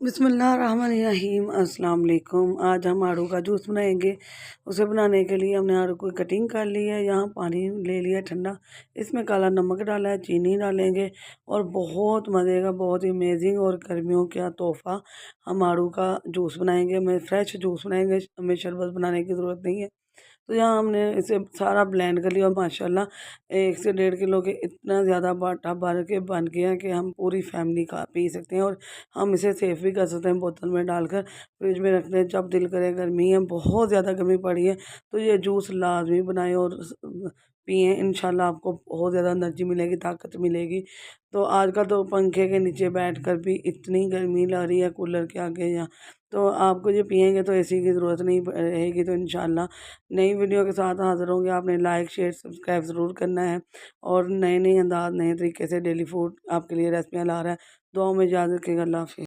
बिस्मिल्लाहिर्रहमानिर्रहीम अस्सलाम वालेकुम। आज हम आड़ू का जूस बनाएंगे। उसे बनाने के लिए हमने आड़ू की कटिंग कर ली है। यहाँ पानी ले लिया ठंडा, इसमें काला नमक डाला है, चीनी डालेंगे और बहुत मज़े का, बहुत ही अमेजिंग और गर्मियों का तोहफ़ा हम आड़ू का जूस बनाएंगे। हमें फ्रेश जूस बनाएंगे, हमें शरबत बनाने की ज़रूरत नहीं है। तो यहाँ हमने इसे सारा ब्लेंड कर लिया और माशाल्लाह 1 से 1.5 किलो के इतना ज़्यादा बाटा भर के बन गया कि हम पूरी फैमिली का पी सकते हैं। और हम इसे सेव भी कर सकते हैं, बोतल में डालकर फ्रिज में रख दें, जब दिल करे। गर्मी है, बहुत ज़्यादा गर्मी पड़ी है, तो ये जूस लाजमी बनाएं और पिएँ। इंशाल्लाह आपको बहुत ज़्यादा एनर्जी मिलेगी, ताकत मिलेगी। तो आजकल तो पंखे के नीचे बैठकर भी इतनी गर्मी लग रही है, कूलर के आगे यहाँ, तो आपको ये पिएंगे तो एसी की ज़रूरत नहीं रहेगी। तो इंशाल्लाह नई वीडियो के साथ हाज़िर होंगे। आपने लाइक शेयर सब्सक्राइब ज़रूर करना है और नए नए अंदाज, नए तरीके से डेली फूड आपके लिए रेसिपियाँ ला रहा है। दुआओं में याद रखिएगा। अल्लाह हाफ़िज़।